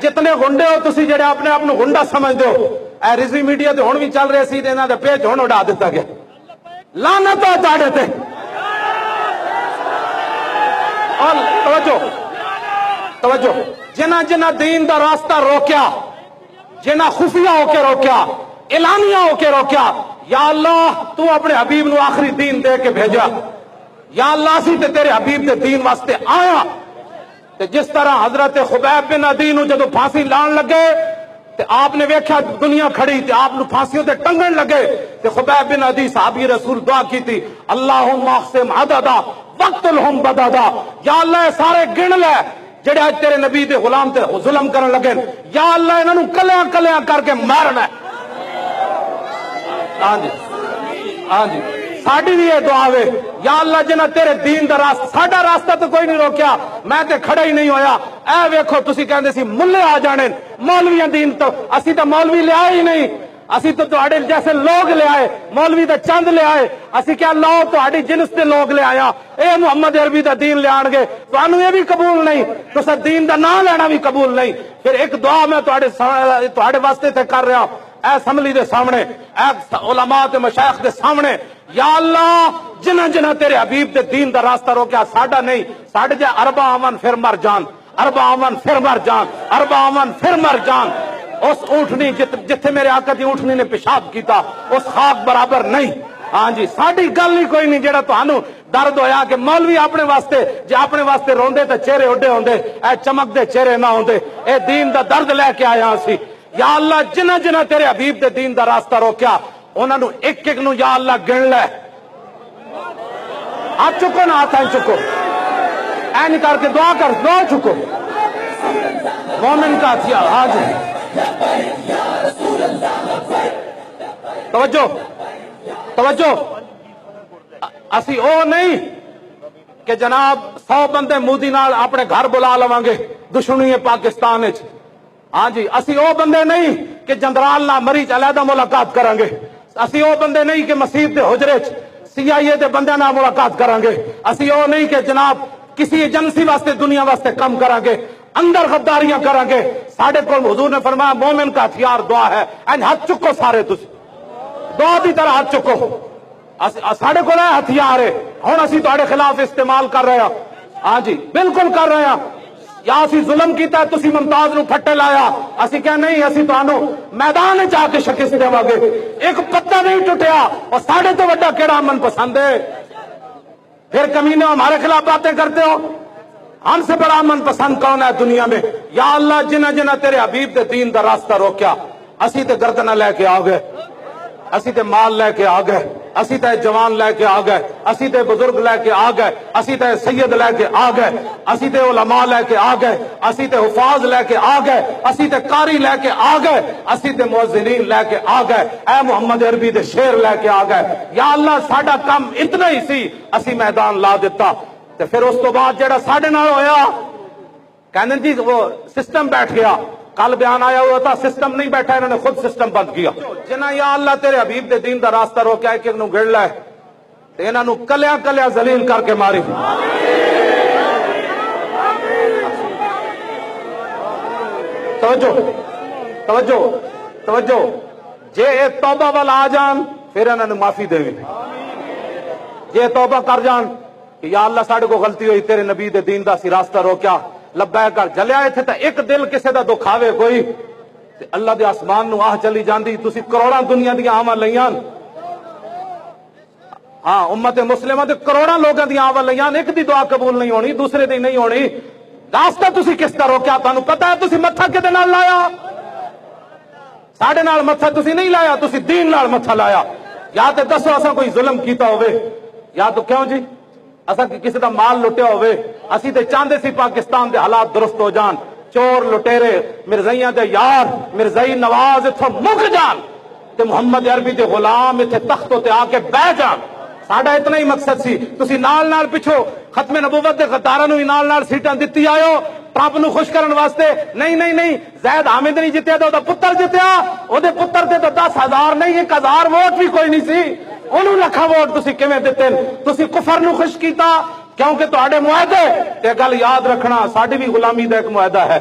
جتنے گنڈے ہو تسی جڑے اپنے آپ کو گنڈا سمجھ دو اے رضوی میڈیا تے ہن بھی چل رہے سی تے انہاں دے پیج ہن اڑا دتا گیا لعنت ہو تہاڈے تے اور توجہ جنہ جنہ دین دا راستہ روکیا جنہ خفیہ ہو کے روکیا اعلانیہ ہو کے روکیا یا اللہ تو اپنے حبیب نو آخری دین دے کے بھیجا یا اللہ اسی تے تیرے حبیب دے دین واسطے آیا تے جس طرح حضرت خبیب بن عدی نو جدو پھانسی لان لگے تے آپ نے ویکھیا دنیا کھڑی تے آپ نو پھانسیوں تے ٹنگن لگے تے خبیب بن عدی صحابی رسول دعا کی تھی اللہم اقسم عددا وقتلہم بددا یا اللہ سارے گن لے جڑے آج تیرے نبی دے غلام تے ظلم کرن لگے یا اللہ انہاں نو کلیاں کلیاں کر کے مارنا ہے ہاں جی ساڈی بھی یہ دعا ہے یا اللہ جنہ تیرے دین دا راستہ ساڈا راستہ تو کوئی نہیں روکیا میں تے کھڑا ہی نہیں ہویا اے ویکھو تسی کہندے سی ملے آ جانے مولویاں دین تو اسی تو مولوی لے آئے ہی نہیں اسی تو تہاڈے جیسے لوگ لے آئے مولوی تے چند لے آئے اسی کیا لو تہاڈی جنس تے لوگ لے آیا اے محمد عربی دا دین لے آن گے تانوں یہ بھی قبول نہیں تسا دین دا نام لینا بھی قبول نہیں پھر ایک دعا میں تہاڈے واسطے تے کر رہا اے اسمبلی دے سامنے اے علماء تے مشائخ دے سامنے یا اللہ جنہ جنہ تیرے حبیب دے دین دا راستہ روکیا ساڈا نہیں ساڈے جے اربا آمن پھر مر جان اربا آمن پھر مر جان اربا آمن پھر مر جان اس اونٹنی جتھے میرے آقا دی اونٹنی نے پیشاب کیتا اس خاک برابر نہیں ہاں جی ساڈی گل نہیں کوئی نہیں جڑا تانوں درد ہویا کہ مولوی اپنے واسطے جے اپنے واسطے روندے تے چہرے اڈے ہوندے اے چمک دے چہرے نہ ہوندے اے دین دا درد لے کے آیا اسی یا اللہ جنہ جنہ تیرے حبیب دے دین دا راستہ روکیا انہاں نو ایک ایک نو یا اللہ گن لے ہاتھ چکو نا ہاتھ چکو این کر کے دعا کر دعا چکو مومن کا ہتھیار ہاں جی توجہ توجہ اسی او نہیں کہ جناب 100 بندے مودی نال اپنے گھر بلا لواں گے دشمنی ہے پاکستان وچ ہاں جی اسی او بندے نہیں کہ جندرال نہ مریچ علیحدہ ملاقات کریں گے اسی او بندے نہیں کہ مسجد دے حجرے چ CIA دے بندے نہ ملاقات کریں گے اسی او نہیں کہ جناب کسی ایجنسی واسطے دنیا واسطے کم کریں گے اندر غداریاں کریں گے ساڈے کول حضور نے فرمایا مومن کا ہتھیار دعا ہے این ہاتھ چکو سارے تسی دعا دی طرح ہاتھ چکو ساڈے کول ہتھیار ہے ہن اسی تہاڈے خلاف استعمال کر رہے ہیں ہاں جی بالکل کر رہے ہیں یا اسی ظلم کیتا ہے تسی ممتاز نو پھٹے لایا اسی کہا نہیں اسی تانوں میدان وچ آ کے شکست دیواں گے ایک پتا نہیں ٹوٹیا اور ساڈے تو بڑا کیڑا امن پسند ہے پھر کمینے ہمارے خلاف باتیں کرتے ہو ہم سے بڑا امن پسند کون ہے دنیا میں یا اللہ جنہ جنہ تیرے حبیب دے دین دا راستہ روکیا اسی تے گردنہ لے کے آ گئے اسی تے مال لے کے آ گئے اسی تے جوان لے کے آ گئے اسی تے بزرگ لے کے آ گئے اسی تے سید لے کے آ گئے اسی تے علماء لے کے آ گئے اسی تے حفاظ لے کے آ گئے اسی تے قاری لے کے آ گئے اسی تے مؤذنین لے کے آ گئے اے محمد عربی دے شعر لے کے آ گئے یا اللہ ساڈا کم اتنا ہی سی اسی میدان لا دیتا تے پھر اس تو بعد جڑا ساڈے نال ہویا کہندے جی وہ سسٹم بیٹھ گیا کل بیان آیا ہوا تھا سسٹم نہیں بیٹھا انہوں نے خود سسٹم بند کیا جنہ یا اللہ تیرے حبیب دے دین دا راستہ روکیا ایک ایک نو گڑ لے تے انہاں نو کلیاں کلیاں ذلیل کر کے ماری توجہ توجہ توجہ جے اے توبہ والا آ جان پھر انہاں نو معافی دے جے توبہ کر جان کہ یا اللہ ساڈے کو غلطی ہوئی تیرے نبی دے دین دا سی راستہ روکیا لبیک کر جلیا ایتھے تے ایک دل کسے دا دکھاوے کوئی تے اللہ دے آسمان نو آہ چلی جاندی تسی کروڑاں دنیا دیاں آواں لیاں ہاں امت مسلمہ دے کروڑاں لوگاں دیاں آواں لیاں ایک دی دعا قبول نہیں ہونی دوسرے دی نہیں ہونی راستہ تسی کس طرح روکیا تانوں پتہ ہے تسی متھا کدے نال لایا ساڈے نال متھا تسی نہیں لایا تسی دین نال متھا لایا یا تے دسو اساں کوئی ظلم کیتا ہوئے یا تو کیوں جی اساں کسی دا مال لٹیا ہوئے اسی تے چاہندے سی پاکستان دے حالات درست ہو جان چور لٹیرے مرزائیاں دے یار مرزائی نواز اتھوں مک جان تے محمد عربی دے غلام اتھے تختوں تے آ کے بہ جان ساڈا اتنا ہی مقصد سی تسی نال نال پچھو ختم نبوت دے غداراں نو نال نال سیٹاں دتی آئو ٹرمپ نو خوش کرن واسطے نہیں نہیں نہیں زید حامد نہیں جتیا تے او دا پتر جتیا او دے پتر تے 10,000 نہیں 1,000 ووٹ بھی کوئی نہیں سی انہوں لکھا ووٹ تسی کیویں دتے تسی کفر نو خوش کیتا کیونکہ تہاڈے معاہدے تے گل یاد رکھنا ساڈی بھی غلامی دا ایک معاہدہ ہے